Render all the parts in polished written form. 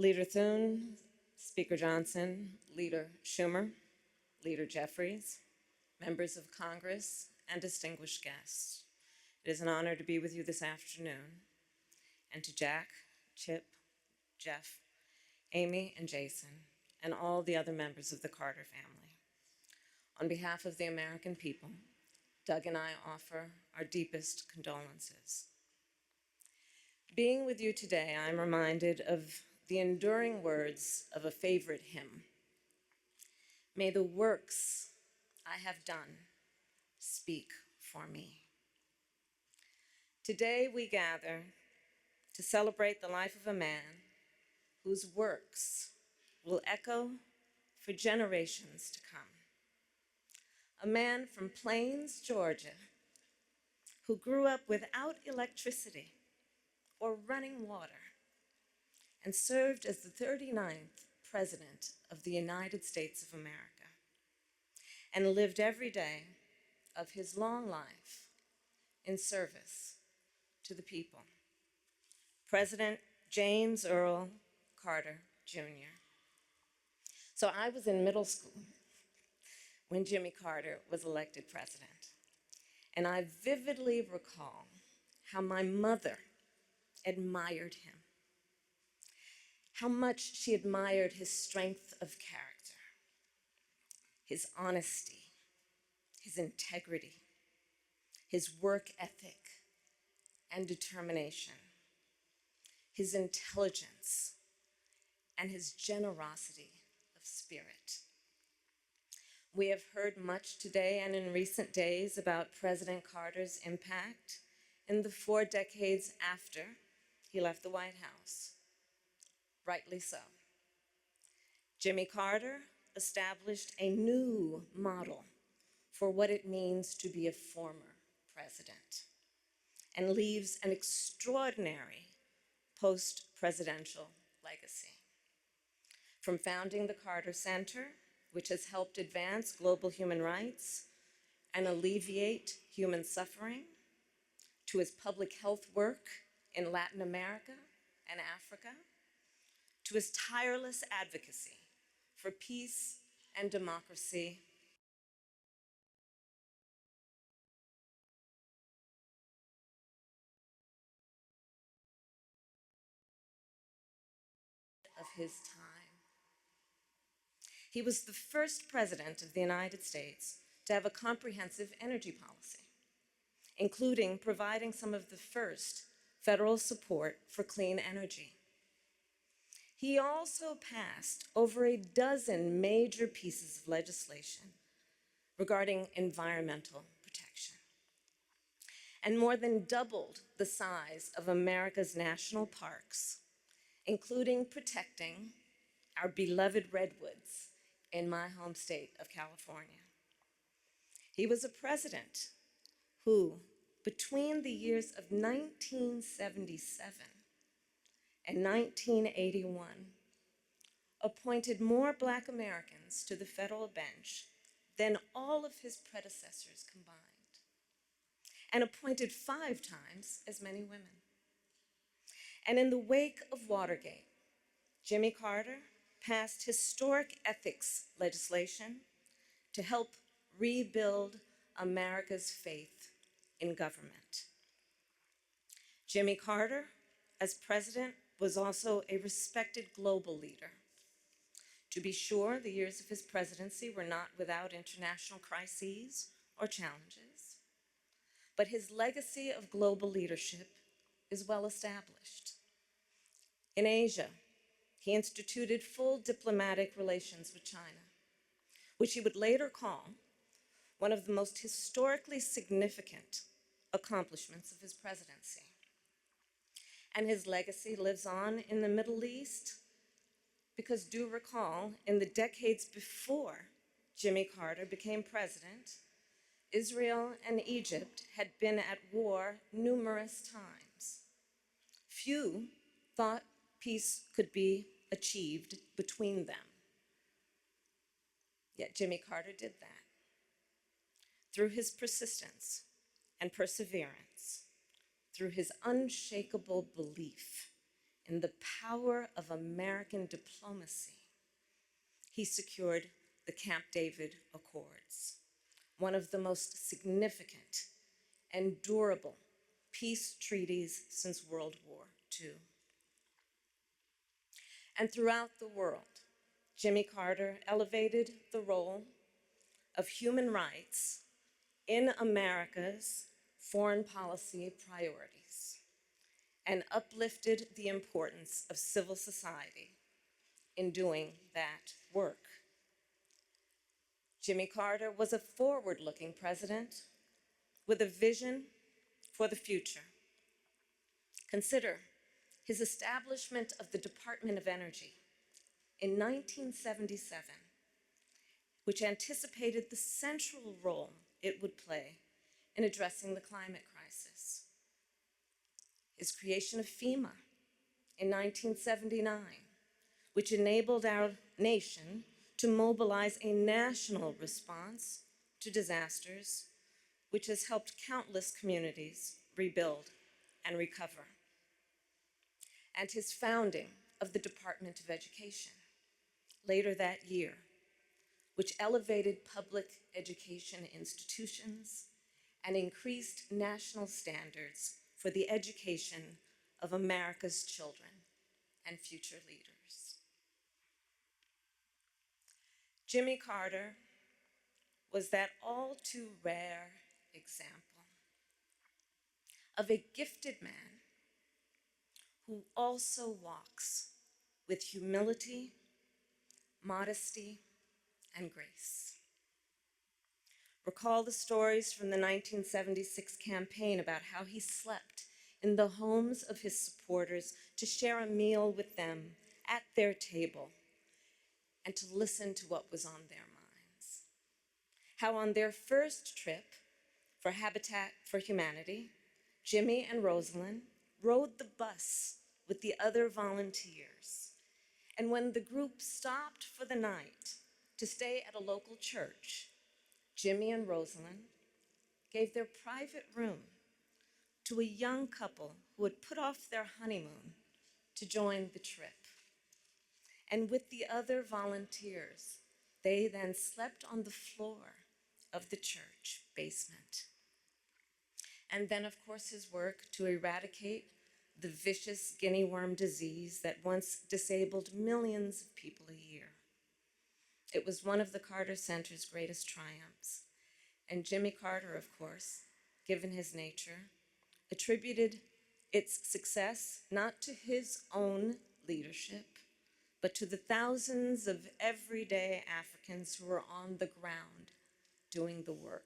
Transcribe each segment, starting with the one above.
Leader Thune, Speaker Johnson, Leader Schumer, Leader Jeffries, members of Congress, and distinguished guests. It is an honor to be with you this afternoon, and to Jack, Chip, Jeff, Amy, and Jason, and all the other members of the Carter family. On behalf of the American people, Doug and I offer our deepest condolences. Being with you today, I'm reminded of the enduring words of a favorite hymn. May the works I have done speak for me. Today we gather to celebrate the life of a man whose works will echo for generations to come. A man from Plains, Georgia, who grew up without electricity or running water and served as the 39th President of the United States of America and lived every day of his long life in service to the people. President James Earl Carter, Jr. So I was in middle school when Jimmy Carter was elected president, and I vividly recall how my mother admired him, how much she admired his strength of character, his honesty, his integrity, his work ethic and determination, his intelligence, and his generosity of spirit. We have heard much today and in recent days about President Carter's impact in the 4 decades after he left the White House. Rightly so. Jimmy Carter established a new model for what it means to be a former president and leaves an extraordinary post-presidential legacy. From founding the Carter Center, which has helped advance global human rights and alleviate human suffering, to his public health work in Latin America and Africa, to his tireless advocacy for peace and democracy of his time. He was the first president of the United States to have a comprehensive energy policy, including providing some of the first federal support for clean energy. He also passed over a dozen major pieces of legislation regarding environmental protection, and more than doubled the size of America's national parks, including protecting our beloved redwoods in my home state of California. He was a president who, between the years of 1977 and 1981, appointed more Black Americans to the federal bench than all of his predecessors combined, and appointed 5 times as many women. And in the wake of Watergate, Jimmy Carter passed historic ethics legislation to help rebuild America's faith in government. Jimmy Carter, as president, was also a respected global leader. To be sure, the years of his presidency were not without international crises or challenges, but his legacy of global leadership is well established. In Asia, he instituted full diplomatic relations with China, which he would later call one of the most historically significant accomplishments of his presidency. And his legacy lives on in the Middle East because, do recall, in the decades before Jimmy Carter became president, Israel and Egypt had been at war numerous times. Few thought peace could be achieved between them. Yet Jimmy Carter did that. Through his persistence and perseverance, through his unshakable belief in the power of American diplomacy, he secured the Camp David Accords, one of the most significant and durable peace treaties since World War II. And throughout the world, Jimmy Carter elevated the role of human rights in America's foreign policy priorities and uplifted the importance of civil society in doing that work. Jimmy Carter was a forward-looking president with a vision for the future. Consider his establishment of the Department of Energy in 1977, which anticipated the central role it would play in addressing the climate crisis. His creation of FEMA in 1979, which enabled our nation to mobilize a national response to disasters, which has helped countless communities rebuild and recover. And his founding of the Department of Education later that year, which elevated public education institutions and increased national standards for the education of America's children and future leaders. Jimmy Carter was that all too rare example of a gifted man who also walks with humility, modesty, and grace. Recall the stories from the 1976 campaign about how he slept in the homes of his supporters to share a meal with them at their table and to listen to what was on their minds. How on their first trip for Habitat for Humanity, Jimmy and Rosalind rode the bus with the other volunteers. And when the group stopped for the night to stay at a local church, Jimmy and Rosalind gave their private room to a young couple who had put off their honeymoon to join the trip. And with the other volunteers, they then slept on the floor of the church basement. And then, of course, his work to eradicate the vicious guinea worm disease that once disabled millions of people a year. It was one of the Carter Center's greatest triumphs. And Jimmy Carter, of course, given his nature, attributed its success not to his own leadership, but to the thousands of everyday Africans who were on the ground doing the work.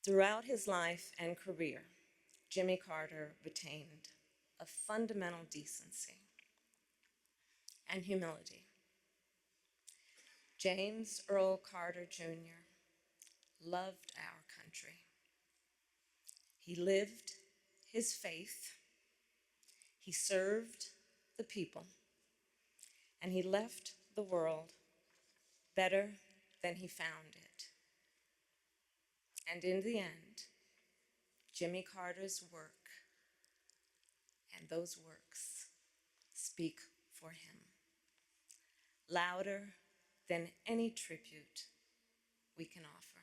Throughout his life and career, Jimmy Carter retained a fundamental decency and humility. James Earl Carter Jr. loved our country. He lived his faith, he served the people, and he left the world better than he found it. And in the end, Jimmy Carter's work and those works speak for him, louder than any tribute we can offer.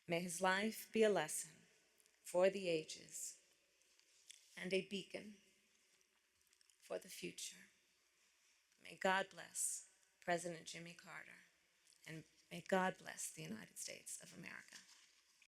May his life be a lesson for the ages and a beacon for the future. May God bless President Jimmy Carter, and may God bless the United States of America.